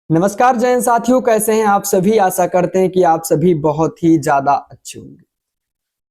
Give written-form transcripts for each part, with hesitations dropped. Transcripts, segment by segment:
नमस्कार जैन साथियों, कैसे हैं आप सभी। आशा करते हैं कि आप सभी बहुत ही ज्यादा अच्छे होंगे।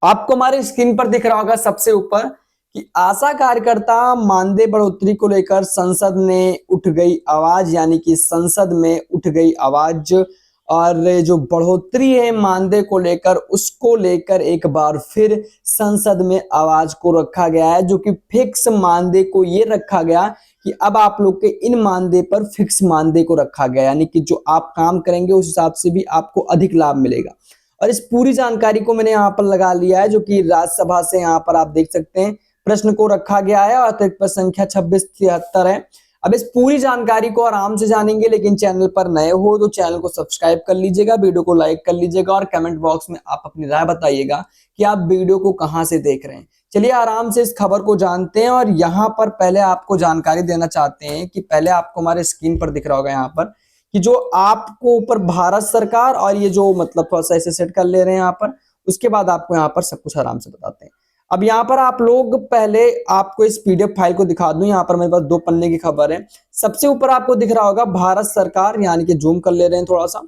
आपको हमारे स्क्रीन पर दिख रहा होगा सबसे ऊपर कि आशा कार्यकर्ता मानदेय बढ़ोतरी को लेकर संसद में उठ गई आवाज, यानी कि संसद में उठ गई आवाज। और जो बढ़ोतरी है मानदेय को लेकर, उसको लेकर एक बार फिर संसद में आवाज को रखा गया है, जो कि फिक्स मानदेय को ये रखा गया कि अब आप लोग के इन मानदेय पर फिक्स मानदेय को रखा गया, यानी कि जो आप काम करेंगे उस हिसाब से भी आपको अधिक लाभ मिलेगा। और इस पूरी जानकारी को मैंने यहाँ पर लगा लिया है, जो कि राज्यसभा से यहाँ पर आप देख सकते हैं प्रश्न को रखा गया है और अतिरिक्त प्रश्न संख्या 2673 है। अब इस पूरी जानकारी को आराम से जानेंगे, लेकिन चैनल पर नए हो तो चैनल को सब्सक्राइब कर लीजिएगा, वीडियो को लाइक कर लीजिएगा और कमेंट बॉक्स में आप अपनी राय बताइएगा कि आप वीडियो को कहां से देख रहे हैं। चलिए आराम से इस खबर को जानते हैं। और यहाँ पर पहले आपको जानकारी देना चाहते हैं कि पहले आपको हमारे स्क्रीन पर दिख रहा होगा यहाँ पर कि जो आपको ऊपर भारत सरकार और ये जो मतलब थोड़ा सा ऐसे सेट कर ले रहे हैं यहाँ पर, उसके बाद आपको यहाँ पर सब कुछ आराम से बताते हैं। अब यहाँ पर आप लोग पहले आपको इस पीडीएफ फाइल को दिखा दूं। यहाँ पर मेरे पास 2 पन्ने की खबर है। सबसे ऊपर आपको दिख रहा होगा भारत सरकार, यानी कि जूम कर ले रहे हैं थोड़ा सा,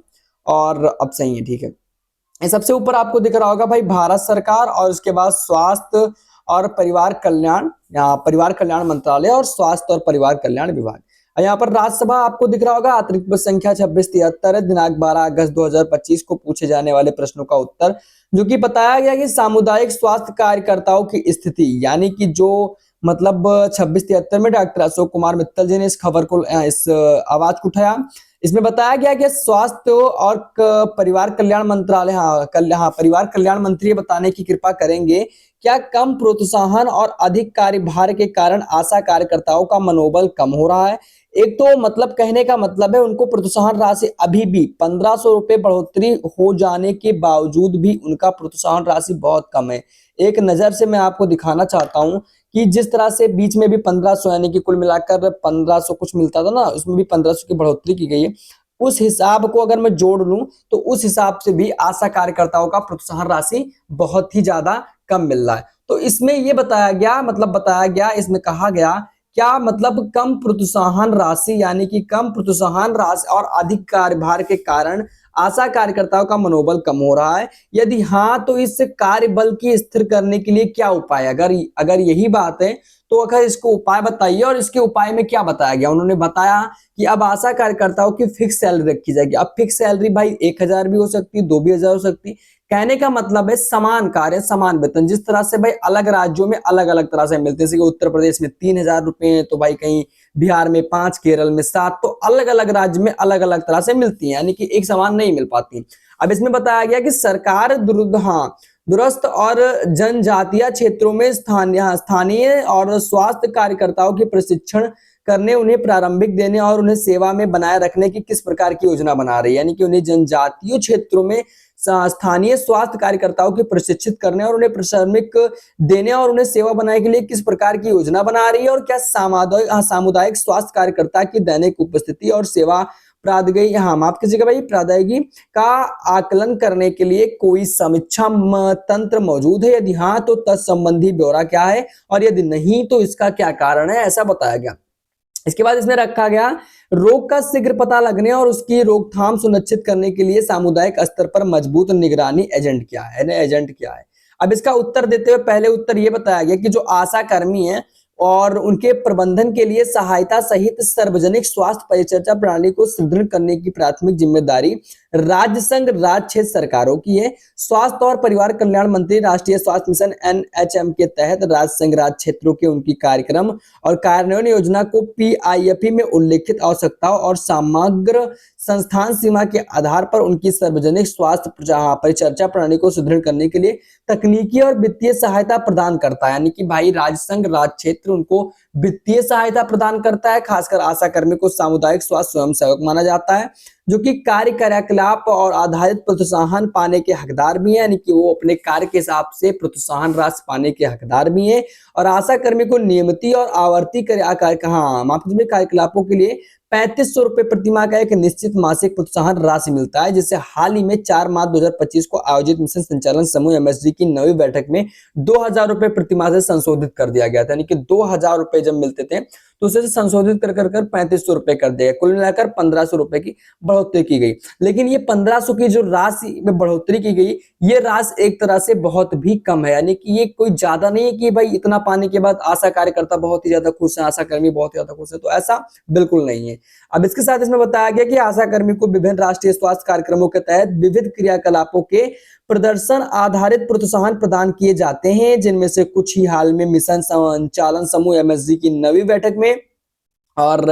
और अब सही है, ठीक है। ये सबसे ऊपर आपको दिख रहा होगा भाई भारत सरकार, और उसके बाद स्वास्थ्य और परिवार कल्याण, यहाँ परिवार कल्याण मंत्रालय और स्वास्थ्य और परिवार कल्याण विभाग। यहाँ पर राज्यसभा आपको दिख रहा होगा, अतिरिक्त प्रश्न संख्या 2673 है, दिनांक 12 अगस्त 2025 को पूछे जाने वाले प्रश्नों का उत्तर, जो कि बताया गया कि सामुदायिक स्वास्थ्य कार्यकर्ताओं की स्थिति, यानी कि जो मतलब 2673 में डॉक्टर अशोक कुमार मित्तल जी ने इस खबर को, इस आवाज को उठाया। इसमें बताया गया कि स्वास्थ्य और परिवार कल्याण मंत्रालय, परिवार कल्याण मंत्री बताने की कृपा करेंगे, क्या कम प्रोत्साहन और अधिक कार्यभार के कारण आशा कार्यकर्ताओं का मनोबल कम हो रहा है। एक तो मतलब कहने का मतलब है उनको प्रोत्साहन राशि अभी भी 1500 रुपए बढ़ोतरी हो जाने के बावजूद भी उनका प्रोत्साहन राशि बहुत कम है। एक नजर से मैं आपको दिखाना चाहता हूं कि जिस तरह से बीच में भी 1500, यानी कि कुल मिलाकर 1500 कुछ मिलता था ना, उसमें भी 1500 की बढ़ोतरी की गई है। उस हिसाब को अगर मैं जोड़ लूं तो उस हिसाब से भी आशा कार्यकर्ताओं का प्रोत्साहन राशि बहुत ही ज्यादा कम मिल रहा है। तो इसमें ये बताया गया, इसमें कहा गया क्या मतलब कम प्रोत्साहन राशि, यानी कि कम प्रोत्साहन राशि और अधिक कार्यभार के कारण आशा कार्यकर्ताओं का मनोबल कम हो रहा है। यदि हाँ, तो इस कार्यबल की स्थिर करने के लिए क्या उपाय, अगर यही बात है तो अगर इसको उपाय बताइए। और इसके उपाय में क्या बताया गया, उन्होंने बताया कि अब आशा कार्यकर्ताओं की फिक्स सैलरी रखी जाएगी। अब फिक्स सैलरी भाई 1000 भी हो सकती है, 2 भी हजार हो सकती है। कहने का मतलब है समान कार्य समान वेतन। जिस तरह से भाई अलग राज्यों में अलग अलग तरह से मिलते हैं, जैसे उत्तर प्रदेश में 3000 रुपए हैं, तो भाई कहीं बिहार में 5, केरल में 7, तो अलग अलग राज्य में अलग अलग तरह से मिलती है, यानी कि एक समान नहीं मिल पाती। अब इसमें बताया गया कि सरकार दूरस्थ और जनजातीय क्षेत्रों में स्थानीय और स्वास्थ्य कार्यकर्ताओं की प्रशिक्षण करने, उन्हें प्रारंभिक देने और उन्हें सेवा में बनाए रखने की किस प्रकार की योजना बना रही है। यानी कि उन्हें जनजातीय क्षेत्रों में स्थानीय स्वास्थ्य कार्यकर्ताओं की प्रशिक्षित करने और उन्हें प्रारंभिक देने और उन्हें सेवा बनाने के लिए किस प्रकार की योजना बना रही है। और क्या सामुदायिक स्वास्थ्य कार्यकर्ता की दैनिक उपस्थिति और सेवा प्रादायगी, हाँ माफ कीजिएगा भाई, प्रादायगी का आकलन करने के लिए कोई समीक्षा तंत्र मौजूद है। यदि हाँ, तो तत्संबंधी ब्यौरा क्या है, और यदि नहीं तो इसका क्या कारण है, ऐसा बताया गया। इसके बाद इसमें रखा गया रोग का शीघ्र पता लगने और उसकी रोकथाम सुनिश्चित करने के लिए सामुदायिक स्तर पर मजबूत निगरानी एजेंट क्या है, एजेंट क्या है। अब इसका उत्तर देते हुए पहले उत्तर ये बताया गया कि जो आशा कर्मी है और उनके प्रबंधन के लिए सहायता सहित सार्वजनिक स्वास्थ्य परिचर्या प्रणाली को सुदृढ़ करने की प्राथमिक जिम्मेदारी राज्य संघ राज्य क्षेत्र सरकारों की है। स्वास्थ्य और परिवार कल्याण मंत्री राष्ट्रीय स्वास्थ्य मिशन एनएचएम के तहत राज्य संघ राज्य क्षेत्रों के उनकी कार्यक्रम और कार्यान्वयन योजना को पीआईएफई में उल्लेखित आवश्यकताओं और समग्र संस्थान सीमा के आधार पर उनकी सार्वजनिक स्वास्थ्य परिचर्या प्रणाली को सुदृढ़ करने के लिए तकनीकी और वित्तीय सहायता प्रदान करता है। यानी कि भाई राज्य संघ राज्य क्षेत्र उनको वित्तीय सहायता प्रदान करता है। खासकर आशा कर्मी को सामुदायिक स्वास्थ्य स्वयंसेवक माना जाता है, जो कि कार्य क्रियाकलाप और आधारित प्रोत्साहन पाने के हकदार भी है, यानी कि वो अपने कार्य के हिसाब से प्रोत्साहन राशि पाने के हकदार भी है। और आशा कर्मी को नियमित और आवर्ती कार्यकलापों के लिए 3500 रुपए प्रतिमाह का एक निश्चित मासिक प्रोत्साहन राशि मिलता है, जिसे हाल ही में 4 मार्च 2025 को आयोजित मिशन संचालन समूह एमएसडी की 9वीं बैठक में 2000 रुपए प्रतिमाह से संशोधित कर दिया गया था। यानी कि 2000 रुपए जब मिलते थे तो उसे संशोधित कर कर कर 3500 रुपए कर दिया, कुल मिलाकर 1500 रुपए की बढ़ोतरी की गई। लेकिन ये 1500 की जो राशि में बढ़ोतरी की गई, ये राशि एक तरह से बहुत भी कम है, यानी कि ये कोई ज्यादा नहीं है कि भाई इतना पाने के बाद आशा कार्यकर्ता बहुत ही ज्यादा खुश है, आशा कर्मी बहुत ही ज्यादा खुश है, तो ऐसा बिल्कुल नहीं है। अब इसके साथ इसमें बताया गया कि आशा कर्मी को विभिन्न राष्ट्रीय स्वास्थ्य कार्यक्रमों के तहत विविध क्रियाकलापों के प्रदर्शन आधारित प्रोत्साहन प्रदान किए जाते हैं, जिनमें से कुछ ही हाल में मिशन संचालन समूह MSG की नवी बैठक में और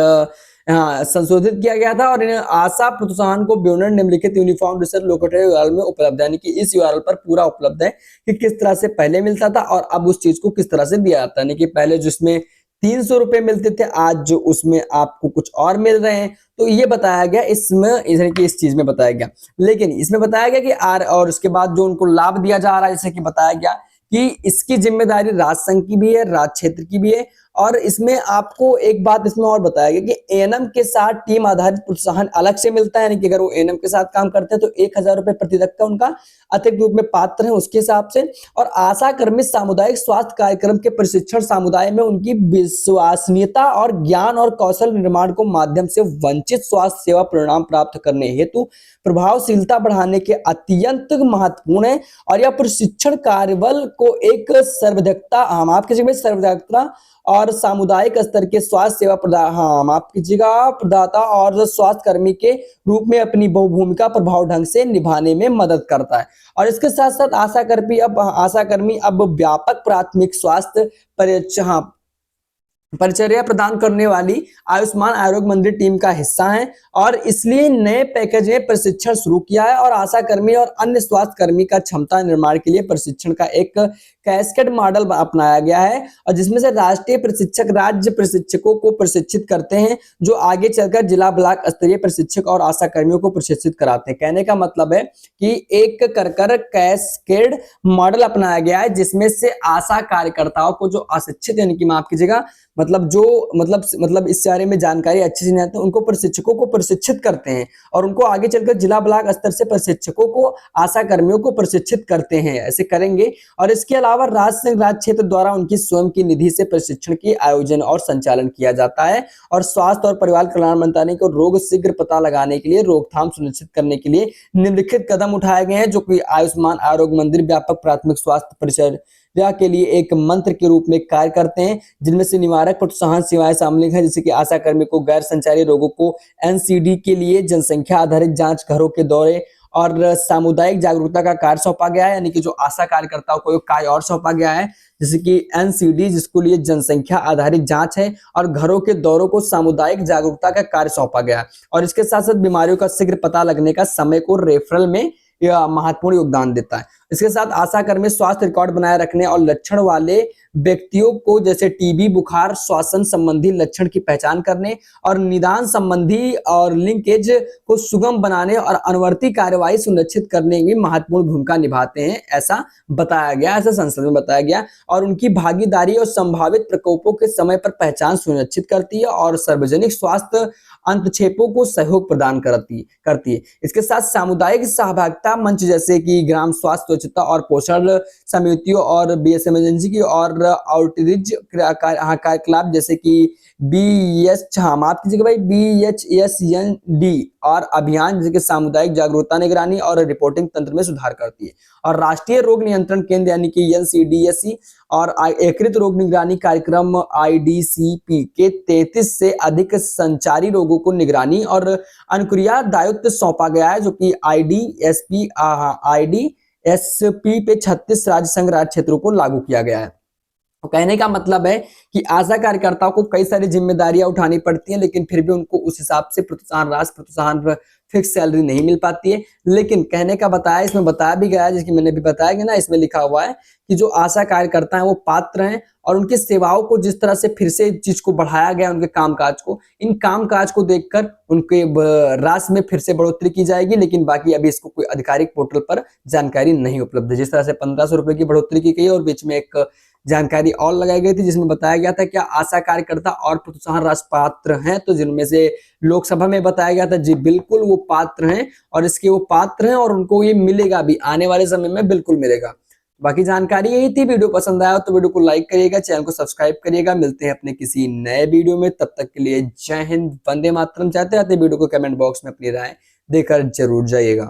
हाँ संशोधित किया गया था। और इन आशा प्रोत्साहन को विवरण निम्नलिखित यूनिफॉर्म रिसर्च लोकेटर URL में उपलब्ध है, यानी कि इस URL पर पूरा उपलब्ध है कि किस तरह से पहले मिलता था और अब उस चीज को किस तरह से दिया जाता है। यानी कि पहले जिसमें 300 रुपए मिलते थे, आज जो उसमें आपको कुछ और मिल रहे हैं, तो ये बताया गया इसमें, यानी कि इस चीज में बताया गया। लेकिन इसमें बताया गया कि और उसके बाद जो उनको लाभ दिया जा रहा है, जैसे कि बताया गया कि इसकी जिम्मेदारी राज्य संघ की भी है, राज्य क्षेत्र की भी है। और इसमें आपको एक बात इसमें और बताया गया कि एएनएम के साथ टीम आधारित प्रोत्साहन अलग से मिलता है, यानी कि अगर वो एएनएम के साथ काम करते हैं तो 1000 रुपए प्रति का उनका अतिरिक्त रूप में पात्र है उसके हिसाब से। और आशा कर्मी सामुदायिक स्वास्थ्य कार्यक्रम के प्रशिक्षण समुदाय में उनकी विश्वसनीयता और ज्ञान और कौशल निर्माण को माध्यम से वंचित स्वास्थ्य सेवा परिणाम प्राप्त करने हेतु प्रभावशीलता बढ़ाने के अत्यंत महत्वपूर्ण है। और यह प्रशिक्षण कार्यबल को एक सर्वदक्षता, हम आप कीजिएगा सर्वदक्षता और सामुदायिक स्तर के स्वास्थ्य सेवा प्रदाता और स्वास्थ्य कर्मी के रूप में अपनी बहुभूमिका प्रभाव ढंग से निभाने में मदद करता है। और इसके साथ साथ आशा कर्मी अब व्यापक प्राथमिक स्वास्थ्य परिचर्या प्रदान करने वाली आयुष्मान आरोग्य मंदिर टीम का हिस्सा है। और इसलिए नए पैकेज में प्रशिक्षण शुरू किया है और आशा कर्मी और अन्य स्वास्थ्य कर्मी का क्षमता निर्माण के लिए प्रशिक्षण का एक कैस्केड मॉडल अपनाया गया है, और जिसमें से राष्ट्रीय प्रशिक्षक राज्य प्रशिक्षकों को प्रशिक्षित करते हैं, जो आगे चलकर जिला ब्लॉक स्तरीय प्रशिक्षक और आशा कर्मियों को प्रशिक्षित कराते हैं। कहने का मतलब है कि एक कर कैस्केड मॉडल अपनाया गया है, जिसमें से आशा कार्यकर्ताओं को जो अशिक्षित, यानी कि माफ कीजिएगा मतलब इस बारे में जानकारी अच्छे से नहीं आती, उनको प्रशिक्षकों को प्रशिक्षित करते हैं और उनको आगे चलकर जिला ब्लॉक स्तर से प्रशिक्षकों को आशा कर्मियों को प्रशिक्षित करते हैं, ऐसे करेंगे। और इसके अलावा राज्य क्षेत्र द्वारा उनकी स्वयं की निधि से प्रशिक्षण की आयोजन और संचालन किया जाता है। और स्वास्थ्य और परिवार कल्याण मंत्रालय को रोग शीघ्र पता लगाने के लिए रोकथाम सुनिश्चित करने के लिए निम्नलिखित कदम उठाए गए हैं, जो कि आयुष्मान आरोग्य मंदिर व्यापक प्राथमिक स्वास्थ्य परिचर्या के लिए एक मंत्र के रूप में कार्य करते हैं, जिनमें से निवारक प्रोत्साहन सेवाएं शामिल हैं, जैसे कि आशा कर्मी को गैर संचारी रोगों को NCD के लिए जनसंख्या आधारित जांच, घरों के दौरे और सामुदायिक जागरूकता का कार्य सौंपा गया है। यानी कि जो आशा कार्यकर्ताओं को एक कार्य और सौंपा गया है, जैसे कि NCD जिसको लिए जनसंख्या आधारित जांच है, और घरों के दौरों को सामुदायिक जागरूकता का कार्य सौंपा गया है। और इसके साथ साथ बीमारियों का शीघ्र पता लगने का समय को रेफरल में महत्वपूर्ण योगदान देता है। इसके साथ आशा कर्मी स्वास्थ्य रिकॉर्ड बनाए रखने और लक्षण वाले व्यक्तियों को जैसे TB, बुखार, श्वसन संबंधी लक्षण की पहचान करने और निदान संबंधी और लिंकेज को सुगम बनाने और अनुवर्ती कार्यवाही सुनिश्चित करने में महत्वपूर्ण भूमिका निभाते हैं, ऐसा बताया गया, ऐसा संसद में बताया गया। और उनकी भागीदारी और संभावित प्रकोपों के समय पर पहचान सुनिश्चित करती है और सार्वजनिक स्वास्थ्य अंतक्षेपों को सहयोग प्रदान करती है। इसके साथ सामुदायिक सहभागिता मंच जैसे कि ग्राम स्वास्थ्य स्वच्छता और पोषण समितियों और BSMG की और आउटरीच कार्यकलाप जैसे कि BHSND और अभियान जैसे सामुदायिक जागरूकता निगरानी और रिपोर्टिंग तंत्र में सुधार करती है। और राष्ट्रीय रोग नियंत्रण केंद्र यानी कि NCDC और एकीकृत रोग निगरानी कार्यक्रम IDCP के 33 से अधिक संचारी रोगों को निगरानी और अनुक्रिया दायित्व सौंपा गया है, जो कि IDSP पे 36 राज्य संघ राज्य क्षेत्रों को लागू किया गया है। तो कहने का मतलब है कि आशा कार्यकर्ताओं को कई सारी जिम्मेदारियां उठानी पड़ती हैं, लेकिन फिर भी उनको उस हिसाब से प्रोत्साहन फिक्स सैलरी नहीं मिल पाती है। लेकिन कहने का बताया, इसमें बताया भी गया है, जैसे मैंने भी बताया कि ना, इसमें लिखा हुआ है कि जो आशा कार्यकर्ता हैं वो पात्र हैं और उनकी सेवाओं को जिस तरह से फिर से चीज को बढ़ाया गया, उनके कामकाज को, इन कामकाज को देखकर उनके राशि में फिर से बढ़ोतरी की जाएगी। लेकिन बाकी अभी इसको कोई आधिकारिक पोर्टल पर जानकारी नहीं उपलब्ध है। जिस तरह से 1500 रुपए की बढ़ोतरी की गई और बीच में एक जानकारी और लगाई गई थी जिसमें बताया गया था क्या आशा कार्यकर्ता और प्रोत्साहन राशि पात्र हैं, तो जिनमें से लोकसभा में बताया गया था जी बिल्कुल वो पात्र हैं और इसके वो पात्र हैं और उनको ये मिलेगा भी, आने वाले समय में बिल्कुल मिलेगा। बाकी जानकारी यही थी। वीडियो पसंद आया तो वीडियो को लाइक करिएगा, चैनल को सब्सक्राइब करिएगा। मिलते हैं अपने किसी नए वीडियो में, तब तक के लिए जय हिंद, वंदे मातरम। चाहते वीडियो को कमेंट बॉक्स में अपनी राय देकर जरूर जाइएगा।